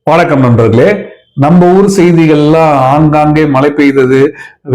வணக்கம் நண்பர்களே. நம்ம ஊர் செய்திகள்லாம் ஆங்காங்கே மழை பெய்தது,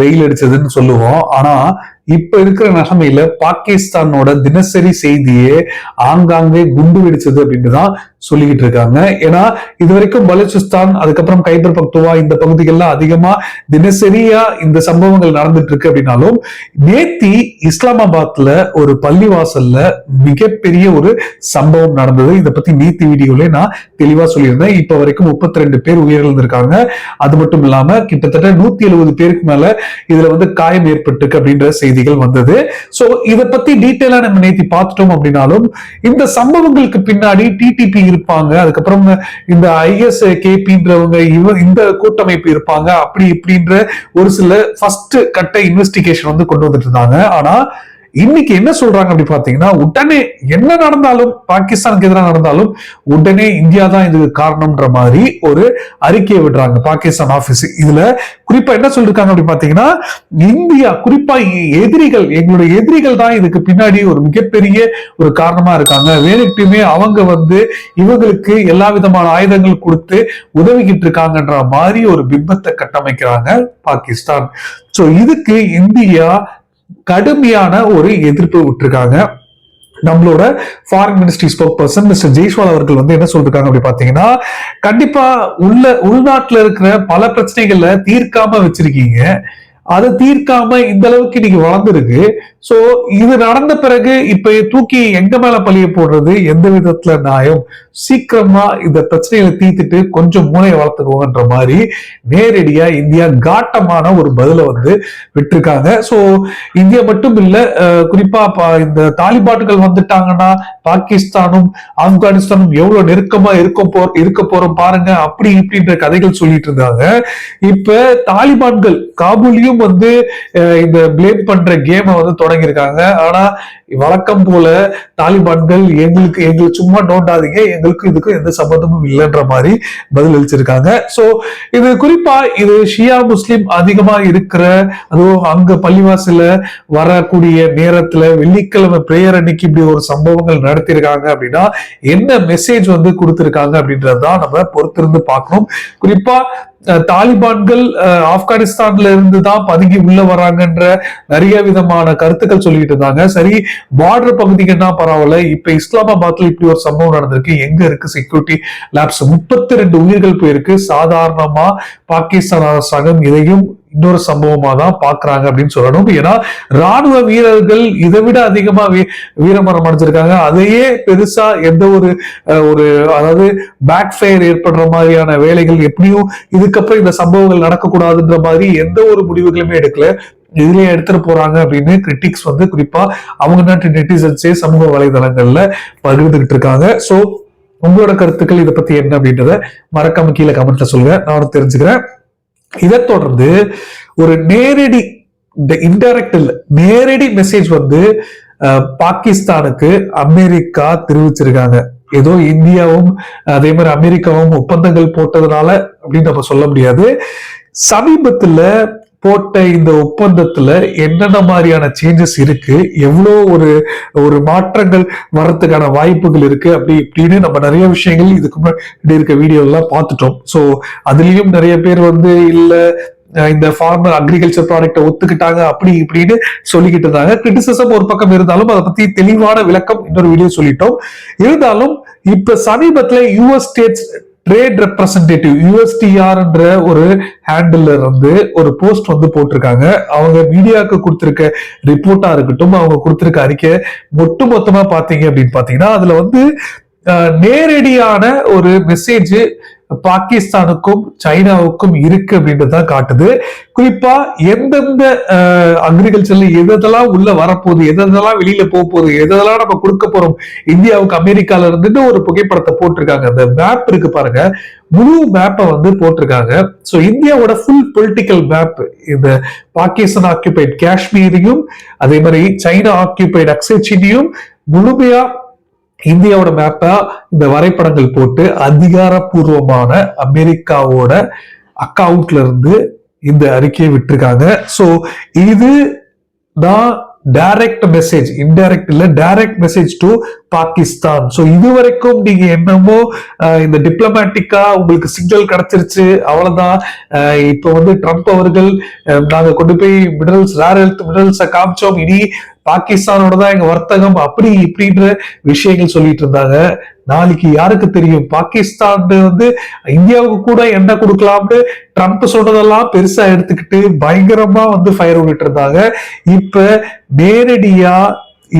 வெயில் அடிச்சதுன்னு சொல்லுவோம். ஆனா இப்ப இருக்கிற நிலைமையில பாகிஸ்தானோட தினசரி செய்தியே ஆங்காங்கே குண்டு வெடிச்சது அப்படின்னு தான் சொல்லிக்கிட்டு இருக்காங்க. ஏன்னா இது வரைக்கும் பலுச்சிஸ்தான், அதுக்கப்புறம் கைபர் பக்துவா இந்த பகுதிகள்லாம் அதிகமா தினசரியா இந்த சம்பவங்கள் நடந்துட்டு இருக்கு அப்படின்னாலும், நேத்தி இஸ்லாமாபாத்ல ஒரு பள்ளிவாசல்ல மிகப்பெரிய ஒரு சம்பவம் நடந்தது. இதை பத்தி நேத்தி வீடியோல நான் தெளிவா சொல்லியிருந்தேன். இப்ப வரைக்கும் 32 பேர் உயிரிழந்திருக்காங்க. அது மட்டும் இல்லாம கிட்டத்தட்ட 170 பேருக்கு மேல இதுல காயம் ஏற்பட்டிருக்கு அப்படின்ற செய்திகள் வந்தது. சோ இத பத்தி டீட்டெயிலா நம்ம நேத்தி பார்த்துட்டோம் அப்படின்னாலும், இந்த சம்பவங்களுக்கு பின்னாடி டிடிபி இருப்பாங்க, அதுக்கப்புறம் இந்த ISKPன்றவங்க இந்த கூட்டமைப்பு இருப்பாங்க, அப்படி இப்படின்ற ஒரு சில ஃபர்ஸ்ட் கட்ட இன்வெஸ்டிகேஷன் கொண்டு வந்துட்டு இருந்தாங்க. ஆனா இன்னைக்கு என்ன சொல்றாங்க அப்படி பாத்தீங்கன்னா, உடனே என்ன நடந்தாலும், பாகிஸ்தானுக்கு எதிராக நடந்தாலும் உடனே இந்தியா தான் இதுக்கு காரணம்ன்ற மாதிரி ஒரு அறிக்கையை விடுறாங்க பாகிஸ்தான் ஆபீஸ். இதுல குறிப்பா என்ன சொல்லிருக்காங்க அப்படி பாத்தீங்கன்னா, இந்தியா குறிப்பா எதிரிகள், எங்களுடைய எதிரிகள் தான் இதுக்கு பின்னாடி ஒரு மிகப்பெரிய ஒரு காரணமா இருக்காங்க. வேணுக்குமே அவங்க இவங்களுக்கு எல்லா விதமான ஆயுதங்கள் கொடுத்து உதவிக்கிட்டு இருக்காங்கன்ற மாதிரி ஒரு பிம்பத்தை கட்டமைக்கிறாங்க பாகிஸ்தான். சோ இதுக்கு இந்தியா கடுமையான ஒரு எதிர்ப்பு விட்டுருக்காங்க. நம்மளோட foreign ministry spoke person mister Jaiswal அவர்கள் என்ன சொல்றாங்க அப்படி பாத்தீங்கன்னா, கண்டிப்பா உள்நாட்டுல இருக்கிற பல பிரச்சனைகள்ல தீர்க்காம வச்சிருக்கீங்க, அதை தீர்க்காம இந்த அளவுக்கு இன்னைக்கு வளர்ந்துருக்கு. சோ இது நடந்த பிறகு இப்ப தூக்கி எங்க மேல பழிய போடுறது எந்த விதத்துல நியாயம்? சீக்கிரமா இந்த பிரச்சனைகளை தீர்த்துட்டு கொஞ்சம் மூளையை வளர்த்துக்கோங்கன்ற மாதிரி நேரடியா இந்தியா காட்டமான ஒரு பதில விட்டுருக்காங்க. சோ இந்தியா மட்டும் இல்ல, குறிப்பா இந்த தாலிபான்கள் வந்துட்டாங்கன்னா பாகிஸ்தானும் ஆப்கானிஸ்தானும் எவ்வளவு நெருக்கமா இருக்க போறோம் பாருங்க, அப்படி இப்படின்ற கதைகள் சொல்லிட்டு இருந்தாங்க. இப்ப தாலிபான்கள் காபூலையும் இந்த பிளேம் பண்ற கேமை தொடங்கி இருக்காங்க. ஆனா வழக்கம் போல தாலிபான்கள் எங்களுக்கு சும்மா நோண்டாதீங்க, எங்களுக்கு இதுக்கு எந்த சம்பந்தமும் இல்லைன்ற மாதிரி பதில் அளிச்சிருக்காங்க. சோ இது குறிப்பா இது ஷியா முஸ்லிம் அதிகமா இருக்கிற, அதுவும் அங்க பள்ளிவாசல வரக்கூடிய நேரத்துல வெள்ளிக்கிழமை பிரேயர் அன்னைக்கு இப்படி ஒரு சம்பவங்கள் நடத்திருக்காங்க அப்படின்னா என்ன மெசேஜ் கொடுத்திருக்காங்க அப்படின்றதுதான் நம்ம பொறுத்திருந்து பார்க்கணும். குறிப்பா தாலிபான்கள் ஆப்கானிஸ்தான்ல இருந்து தான் பதுங்கி உள்ள வராங்கன்ற நிறைய விதமான கருத்துக்கள் சொல்லிட்டு இருந்தாங்க. சரி, பார்டர் பகுதிக்குன்னா பரவாயில்ல, இப்ப இஸ்லாமாபாத்ல இப்படி ஒரு சம்பவம் நடந்திருக்கு. எங்க இருக்கு செக்யூரிட்டி லேப்ஸ்? 32 உயிர்கள் போயிருக்கு. சாதாரணமா பாகிஸ்தான் அரசாங்கம் இதையும் இன்னொரு சம்பவமா தான் பாக்குறாங்க அப்படின்னு சொல்லணும். ஏன்னா ராணுவ வீரர்கள் இதை விட அதிகமா வீரமரணம் அடைஞ்சிருக்காங்க. அதையே பெருசா எந்த ஒரு அதாவது பேக் ஃபயர் ஏற்படுற மாதிரியான வேலைகள், எப்படியும் இதுக்கப்புறம் இந்த சம்பவங்கள் நடக்கக்கூடாதுன்ற மாதிரி எந்த ஒரு முடிவுகளுமே எடுக்கல. இதுலயே எடுத்துட்டு போறாங்க அப்படின்னு கிரிட்டிக்ஸ் குறிப்பா அவங்க நாட்டு நெட்டிசன்ஸே சமூக வலைதளங்கள்ல பகிர்ந்துகிட்டு இருக்காங்க. சோ உங்களோட கருத்துக்கள் இதை பத்தி என்ன அப்படின்றத மறக்காம கீழே கமெண்ட்ல சொல்லுங்க, நானும் தெரிஞ்சுக்கிறேன். இதை தொடர்ந்து ஒரு நேரடி மெசேஜ் பாகிஸ்தானுக்கு அமெரிக்கா தெரிவிச்சிருக்காங்க. ஏதோ இந்தியாவும் அதே மாதிரி அமெரிக்காவும் ஒப்பந்தங்கள் போட்டதுனால அப்படின்னு நம்ம சொல்ல முடியாது. சமீபத்துல போட்ட இந்த ஒப்பந்தத்துல என்னென்ன மாதிரியான சேஞ்சஸ் இருக்கு, எவ்வளோ ஒரு மாற்றங்கள் வர்றதுக்கான வாய்ப்புகள் இருக்கு, அப்படி இப்படின்னு நம்ம நிறைய விஷயங்கள் இதுக்கு முன்னாடி இருக்க வீடியோ எல்லாம் பார்த்துட்டோம். சோ அதுலயும் நிறைய பேர் இல்ல இந்த ஃபார்மர் அக்ரிகல்ச்சர் ப்ராடக்டை ஒத்துக்கிட்டாங்க அப்படி இப்படின்னு சொல்லிக்கிட்டு இருந்தாங்க. கிரிட்டிசிசம் ஒரு பக்கம் இருந்தாலும் அதை பத்தி தெளிவான விளக்கம் இன்னொரு வீடியோ சொல்லிட்டோம். இருந்தாலும் இப்ப சமீபத்துல US states trade representative USTR என்ற ஒரு ஹேண்டில் ஒரு போஸ்ட் போட்டிருக்காங்க. அவங்க மீடியாவுக்கு கொடுத்திருக்க ரிப்போர்ட்டா இருக்கட்டும், அவங்க கொடுத்திருக்க அறிக்கை மொத்தமா பாத்தீங்க அப்படின்னு பாத்தீங்கன்னா, அதுல நேரடியான ஒரு மெசேஜ் பாகிஸ்தானுக்கும் சைனாவுக்கும் இருக்கு அப்படின்றதான் காட்டுது. குறிப்பா எந்தெந்த அக்ரிகல்ச்சர்ல எதெல்லாம் உள்ள வரப்போகுது, எதெல்லாம் வெளியில போகுது, எதெல்லாம் நம்ம கொடுக்க போறோம் இந்தியாவுக்கு அமெரிக்கால இருந்து ஒரு புகைப்படத்தை போட்டிருக்காங்க. அந்த மேப் இருக்கு பாருங்க, முழு மேப்பை போட்டிருக்காங்க. சோ இந்தியாவோட ஃபுல் பொலிட்டிக்கல் மேப் இந்த பாகிஸ்தான் ஆக்கியூபைட் காஷ்மீரையும் அதே மாதிரி சைனா ஆக்கியூபைட் அக்சைச்சினையும் முழுமையா இந்தியாவோட மேப்பா இந்த வரைபடங்கள் போட்டு அதிகாரப்பூர்வமான அமெரிக்காவோட அக்கவுண்ட்ல இருந்து இந்த அறிக்கையை விட்டுருக்காங்க. சோ இது தான் டைரக்ட் மெசேஜ், இன்டைரக்ட் இல்ல direct message to Pakistan. So இதுவரைக்கும் நீங்க என்னமோ இந்த டிப்ளமேட்டிக்கா உங்களுக்கு சிக்னல் கிடைச்சிருச்சு அவ்வளவுதான். இப்ப வந்து ட்ரம்ப் அவர்கள் நாங்க கொண்டு போய் மினரல்ஸ், ரேர் எர்த் மினரல்ஸை காமிச்சோம், இனி பாகிஸ்தானோட தான் எங்க வர்த்தகம் அப்படி இப்படின்ற விஷயங்கள் சொல்லிட்டு இருந்தாங்க. நாளைக்கு யாருக்கு தெரியும், பாகிஸ்தான் வந்து இந்தியாவுக்கு கூட என்ன கொடுக்கலாம்னு ட்ரம்ப் சொல்றதெல்லாம் பெருசா எடுத்துக்கிட்டு பயங்கரமா வந்து ஃபயர் விட்டு இருந்தாங்க. இப்ப நேரடியா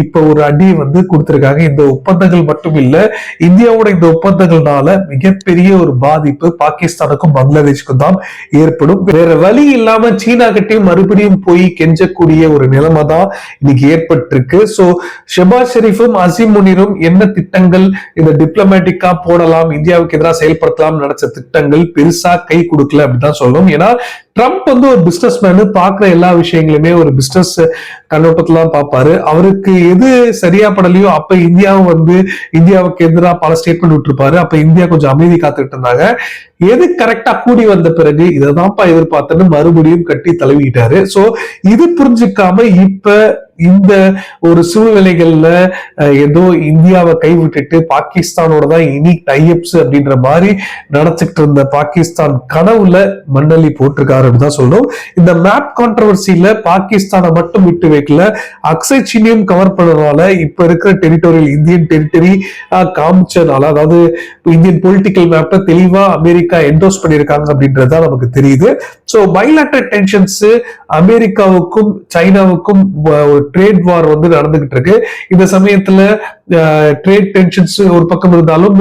இப்ப ஒரு அடி வந்து கொடுத்திருக்காங்க. இந்த ஒப்பந்தங்கள் மட்டும் இல்ல, இந்தியாவோட இந்த ஒப்பந்தங்கள்னால மிகப்பெரிய ஒரு பாதிப்பு பாகிஸ்தானுக்கும் பங்களாதேஷுக்கும் தான் ஏற்படும். வேற வழி இல்லாம சீனா கிட்டையும் மறுபடியும் போய் கெஞ்சக்கூடிய ஒரு நிலைமை தான் இன்னைக்கு ஏற்பட்டிருக்கு. சோ ஷெபாஸ் ஷெரீஃபும் அசீம் முனிரும் என்ன திட்டங்கள் இந்த டிப்ளமேட்டிக்கா போடலாம், இந்தியாவுக்கு எதிராக செயல்படுத்தலாம் நினைச்ச திட்டங்கள் பெருசா கை கொடுக்கல அப்படிதான் சொல்லணும். ஏன்னா ட்ரம்ப் வந்து ஒரு பிசினஸ் மேனு, பாக்குற எல்லா விஷயங்களுமே ஒரு பிசினஸ் கண்ணோட்டத்துல தான் பார்ப்பாரு. அவருக்கு எது சரியா படலையோ அப்ப இந்தியாவுக்கு எதிராக பல ஸ்டேட்மெண்ட் விட்டுருப்பாரு. அப்ப இந்தியா கொஞ்சம் அமைதி காத்துக்கிட்டு இருந்தாங்க. எது கரெக்டா கூடி வந்த பிறகு இதைதான்ப்பா எதிர்பார்த்தன்னு மறுபடியும் கட்டி தழுவிட்டாரு. சோ இது புரிஞ்சுக்காம இப்ப இந்த ஒரு சூழ்நிலைகள்ல ஏதோ இந்தியாவை கைவிட்டுட்டு பாகிஸ்தானோட தான் இனி டைப்ஸ் அப்படின்ற மாதிரி நடந்துட்டு இருந்த பாகிஸ்தான் கனவுல மண்ணள்ளி போட்டிருக்காரு அப்படிதான் சொல்லணும். இந்த மேப் கான்ட்ரவர்சியில பாகிஸ்தானை மட்டும் விட்டு வைக்கல, அக்ஸை சீனையும் கவர் பண்ணனால இப்ப இருக்கிற டெரிட்டோரியல் இந்தியன் டெரிட்டரி காமிச்சனால, அதாவது இந்தியன் பொலிட்டிக்கல் மேப்பை தெளிவா அமெரிக்கா என்டோஸ் பண்ணிருக்காங்க அப்படின்றதுதான் நமக்கு தெரியுது. சோ பைலேட்டரல் டென்ஷன்ஸ் அமெரிக்காவுக்கும் சைனாவுக்கும் ஒரு ட்ரேட் வார் வந்து நடந்துகிட்டு இருக்கு. இந்த சமயத்துல ட்ரேட் டென்ஷன்ஸ் ஒரு பக்கம் இருந்தாலும்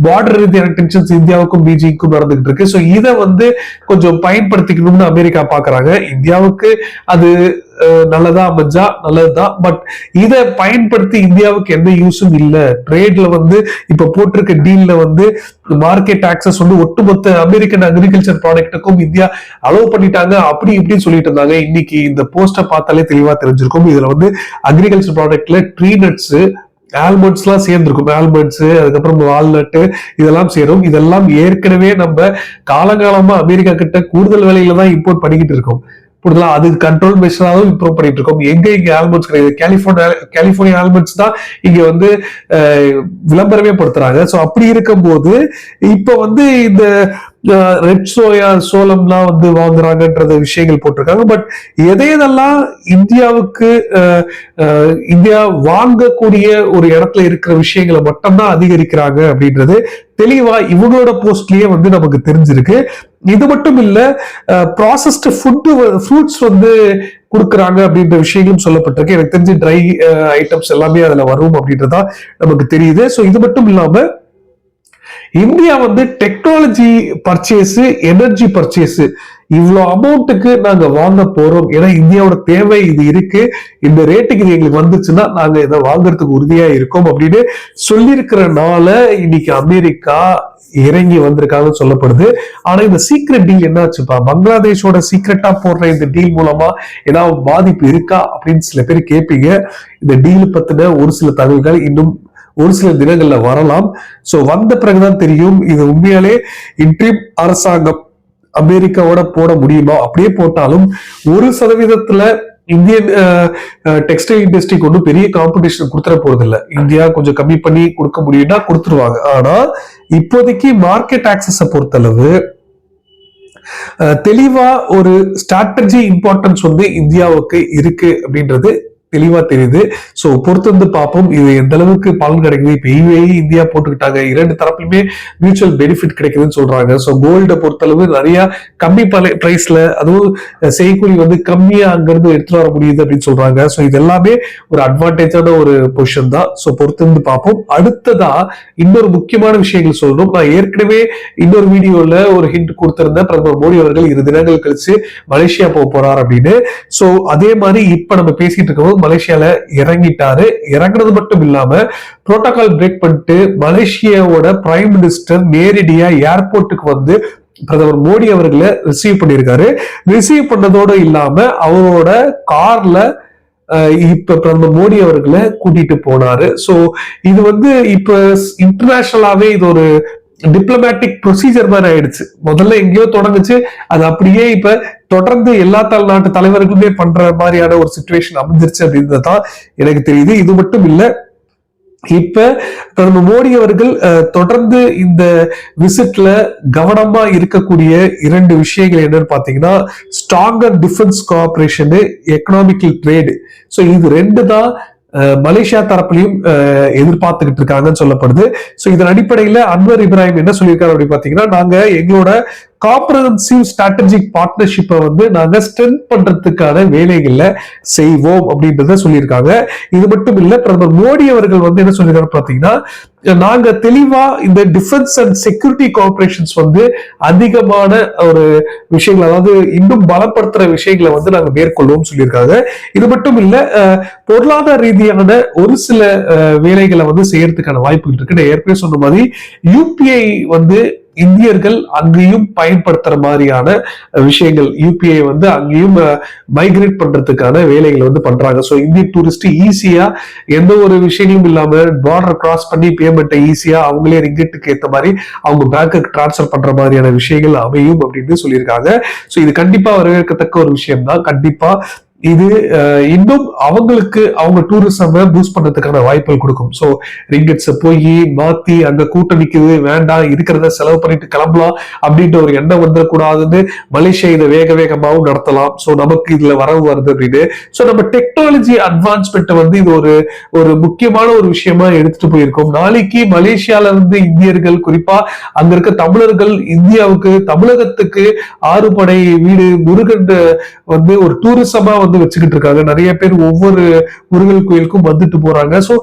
பார்டர் ரீதியான டென்ஷன்ஸ் இந்தியாவுக்கும் பீஜிங்க்கும் நடந்துகிட்டு இருக்கு. சோ இதை வந்து கொஞ்சம் பயன்படுத்திக்கணும்னு அமெரிக்கா பாக்குறாங்க. இந்தியாவுக்கு அது நல்லதா அமைஞ்சா நல்லதுதான், பட் இதை பயன்படுத்தி இந்தியாவுக்கு எந்த யூஸும் இல்ல. ட்ரேட்ல வந்து இப்ப போட்டிருக்க டீல்ல வந்து மார்க்கெட் ஆக்சஸ் வந்து ஒட்டுமொத்த அமெரிக்கன் அக்ரிகல்ச்சர் ப்ராடக்ட்டுக்கும் இந்தியா அலோவ் பண்ணிட்டாங்க அப்படி இப்படின்னு சொல்லிட்டு இருந்தாங்க. இன்னைக்கு இந்த போஸ்டை பார்த்தாலே தெளிவா தெரிஞ்சிருக்கும். இதுல வந்து அக்ரிகல்ச்சர் ப்ராடக்ட்ல ட்ரீ நட்ஸ், ஆல்மண்ட்ஸ் எல்லாம் சேர்ந்திருக்கும். ஆல்மண்ட்ஸ், அதுக்கப்புறம் வால்நட் இதெல்லாம் சேரும். இதெல்லாம் ஏற்கனவே நம்ம காலங்காலமா அமெரிக்கா கிட்ட கூடுதல் விலையில தான் இம்போர்ட் பண்ணிக்கிட்டு இருக்கோம். அது கண்ட்ரோல் மெஷராகவும் இம்ப்ரூவ் பண்ணிட்டு இருக்கோம். இங்க ஆல்மண்ட்ஸ் கிடையாது, கலிபோர்னியா ஆல்மண்ட்ஸ் தான் இங்க வந்து விளம்பரமே படுத்துறாங்க. சோ அப்படி இருக்கும்போது இப்ப வந்து இந்த ரெட் சோயா, சோளம்லாம் வந்து வாங்குறாங்கன்ற விஷயங்கள் போட்டிருக்காங்க. பட் எதையெல்லாம் இந்தியாவுக்கு இந்தியா வாங்கக்கூடிய ஒரு இடத்துல இருக்கிற விஷயங்களை மட்டும்தான் அதிகரிக்கிறாங்க அப்படின்றது தெளிவா இவங்களோட போஸ்ட்லயே வந்து நமக்கு தெரிஞ்சிருக்கு. இது மட்டும் இல்ல, ப்ராசஸ்டு ஃப்ரூட்ஸ் வந்து கொடுக்குறாங்க அப்படின்ற விஷயங்களும் சொல்லப்பட்டிருக்கு. எனக்கு தெரிஞ்சு ட்ரை ஐட்டம்ஸ் எல்லாமே அதுல வரும் அப்படின்றதா நமக்கு தெரியுது. சோ இது மட்டும் இல்லாம இந்தியா வந்து டெக்னாலஜி பர்ச்சேஸ், எனர்ஜி பர்ச்சேஸ் இவ்வளவு அமௌண்ட்டுக்கு நாங்க வாங்க போறோம், ஏன்னா இந்தியாவோட தேவை இது இருக்கு, இந்த ரேட்டுக்கு இது எங்களுக்கு வந்துச்சுன்னா நாங்க இதை வாங்குறதுக்கு உறுதியா இருக்கோம் அப்படின்னு சொல்லியிருக்கிறனால இன்னைக்கு அமெரிக்கா இறங்கி வந்திருக்காங்கன்னு சொல்லப்படுது. ஆனா இந்த சீக்ரெட் டீல் என்னாச்சுப்பா, பங்களாதேஷோட சீக்ரெட்டா போடுற இந்த டீல் மூலமா ஏதாவது பாதிப்பு இருக்கா அப்படின்னு சில பேர் கேட்பீங்க. இந்த டீல் பத்தின ஒரு சில தகவல்கள் இன்னும் ஒரு சில தினங்கள்ல வரலாம். சோ வந்த பிறகுதான் தெரியும் இது உண்மையாலே இன்ட்ரீம் அரசாங்கம் அமெரிக்காவோட போட முடியுமா. அப்படியே போட்டாலும் 1% இந்தியன் டெக்ஸ்டைல் இண்டஸ்ட்ரிக்கு ஒன்றும் பெரிய காம்படிஷன் கொடுத்துட போறது இல்லை. இந்தியா கொஞ்சம் கம்மி பண்ணி கொடுக்க முடியும்னா கொடுத்துருவாங்க. ஆனா இப்போதைக்கு மார்க்கெட் ஆக்சஸ பொறுத்தளவு தெளிவா ஒரு ஸ்ட்ராட்டஜி இம்பார்ட்டன்ஸ் வந்து இந்தியாவுக்கு இருக்கு அப்படின்றது தெளிவா தெரியுது. சோ பொறுத்து வந்து பார்ப்போம் இது எந்த அளவுக்கு பலன் கிடைக்குது. இப்ப யுஏஇ இந்தியா போட்டுக்கிட்டாங்க, இரண்டு தரப்புலுமே மியூச்சுவல் பெனிஃபிட் கிடைக்குதுன்னு சொல்றாங்க. சோ கோல்ட பொறுத்தளவு நிறைய கம்மி பிரைஸ்ல, அதுவும் செய்கூலி வந்து கம்மியா அங்கிருந்து எடுத்துட்டு வர முடியுது அப்படின்னு சொல்றாங்க. சோ இது எல்லாமே ஒரு அட்வான்டேஜான ஒரு பொசிஷன் தான். சோ பொறுத்து வந்து பார்ப்போம். அடுத்ததா இன்னொரு முக்கியமான விஷயங்கள் சொல்லணும். நான் ஏற்கனவே இன்னொரு வீடியோல ஒரு ஹிண்ட் கொடுத்திருந்தேன், பிரதமர் மோடி அவர்கள் 2 தினங்கள் கழிச்சு மலேசியா போக போறார் அப்படின்னு. சோ அதே மாதிரி இப்ப நம்ம பேசிட்டு இருக்கோம், மலேசியால இறங்கிட்டாரு. இறங்குறது மட்டும் இல்லாம புரோட்டோகால் பிரேக் பண்ணிட்டு மலேசியாவோட பிரைம் மினிஸ்டர் நேரடியா ஏர்போர்ட்டுக்கு வந்து பிரதமர் மோடி அவர்களை ரிசீவ் பண்ணியிருக்காரு. ரிசீவ் பண்ணதோடு இல்லாம அவரோட கார்ல இப்ப பிரதமர் மோடி அவர்களை கூட்டிட்டு போனாரு. சோ இது வந்து இப்ப இன்டர்நேஷனலாவே இது ஒரு டிப்ளமேட்டிக் ப்ரொசீஜர் மாதிரி ஆயிடுச்சு. முதல்ல எங்கேயோ தொடங்குச்சு, அது அப்படியே இப்ப தொடர்ந்து எல்லா நாட்டு தலைவர்களுமே பண்ற மாதிரியான ஒரு சிச்சுவேஷன் அமைஞ்சிருச்சு அப்படின்றதுதான் எனக்கு தெரியுது. இது மட்டும் இல்ல, இப்ப பிரதமர் மோடி அவர்கள் தொடர்ந்து இந்த விசிட்ல கவனமா இருக்கக்கூடிய 2 விஷயங்கள் என்னன்னு பாத்தீங்கன்னா, stronger defence cooperation, economical trade. So இது 2 தான் மலேசியா தரப்புலையும் எதிர்பார்த்துக்கிட்டு இருக்காங்கன்னு சொல்லப்படுது. சோ இதன் அடிப்படையில அன்வர் இப்ராஹிம் என்ன சொல்லியிருக்காரு அப்படின்னு பாத்தீங்கன்னா, நாங்க எங்களோட காம்ப்ரஹென்சிவ் ஸ்ட்ராட்டஜிக் பார்ட்னர்ஷிப்பை நாங்க ஸ்ட்ரென்த் பண்றதுக்கான வேலைகள்ல செய்வோம் அப்படின்றத சொல்லியிருக்காங்க. இது மட்டும் இல்ல, பிரதமர் மோடி அவர்கள் என்ன சொல்லியிருக்காரு பாத்தீங்கன்னா, நாங்க தெளிவா இந்த டிஃபென்ஸ் அண்ட் செக்யூரிட்டி கோஆபரேஷன்ஸ் அதிகமான ஒரு விஷயங்கள், அதாவது இன்னும் பலப்படுத்துற விஷயங்களை நாங்க மேற்கொள்வோம் சொல்லியிருக்காங்க. இது மட்டும் இல்ல, பொருளாதார ரீதியான ஒரு சில வேலைகளை செய்யறதுக்கான வாய்ப்புகள் இருக்கு. நான் ஏற்கனவே சொன்ன மாதிரி யூபிஐ இந்தியர்கள் அங்கேயும் பயன்படுத்துற மாதிரியான விஷயங்கள், யூபிஐ அங்கேயும் மைக்ரேட் பண்றதுக்கான வேலைகள் பண்றாங்க. ஸோ இந்தியன் டூரிஸ்ட் ஈஸியா எந்த ஒரு விஷயங்களும் இல்லாம பார்டர் கிராஸ் பண்ணி பேமெண்ட்டை ஈஸியா அவங்களே ரிங்கெட்டுக்கு ஏற்ற மாதிரி அவங்க பேங்க்குக்கு டிரான்ஸ்ஃபர் பண்ற மாதிரியான விஷயங்கள் அமையும் அப்படின்னு சொல்லியிருக்காங்க. ஸோ இது கண்டிப்பா வரவேற்கத்தக்க ஒரு விஷயம் தான். கண்டிப்பா இது இன்னும் அவங்களுக்கு அவங்க டூரிசம் பூஸ்ட் பண்றதுக்கான வாய்ப்புகள் கொடுக்கும். ஸோ ரிங்கெட்ஸை போய் மாத்தி அங்க கூட்டம் நிக்குது, வேண்டாம் இருக்கிறத செலவு பண்ணிட்டு கிளம்பலாம் அப்படின்ற ஒரு எண்ணம் வந்துடக்கூடாதுன்னு மலேசியா இதை வேக வேகமாகவும் நடத்தலாம். ஸோ நமக்கு இதுல வரவு வருது அப்படின்னு. ஸோ நம்ம டெக்னாலஜி அட்வான்ஸ்மெண்ட் இது ஒரு முக்கியமான ஒரு விஷயமா எடுத்துட்டு போயிருக்கோம். நாளைக்கு மலேசியால இந்தியர்கள், குறிப்பா அங்க இருக்க தமிழர்கள் இந்தியாவுக்கு, தமிழகத்துக்கு 6 படை வீடு முருகன் ஒரு டூரிசமா வச்சுக்கிட்டு இருக்காங்க. நிறைய பேர் ஒவ்வொரு முருகன் கோயிலுக்கும் வந்துட்டு போறாங்க. சோ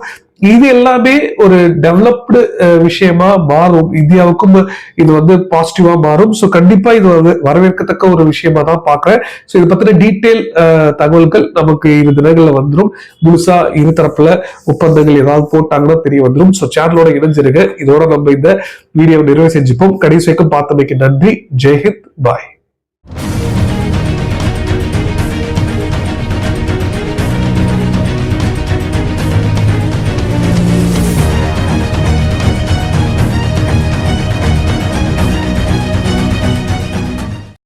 இது எல்லாமே ஒரு டெவலப்டு விஷயமா மாறும். இந்தியாவுக்கும் இது பாசிட்டிவா மாறும். சோ கண்டிப்பா இது வரவேற்கத்தக்க ஒரு விஷயமா தான் பாக்குறேன். சோ இதை பத்தின டீட்டெயில் தகவல்கள் நமக்கு இரு தினங்கள்ல வந்துடும். முழுசா இருதரப்புல ஒப்பந்தங்கள் ஏதாவது போட்டாங்கன்னா தெரிய வந்துடும். சோ சேனலோட இணைஞ்சிருங்க. இதோட நம்ம இந்த வீடியோ நிறைவு செஞ்சுப்போம். கடைசி வரைக்கும் பார்த்தமைக்கு நன்றி. ஜெய்ஹிந்த். பாய்.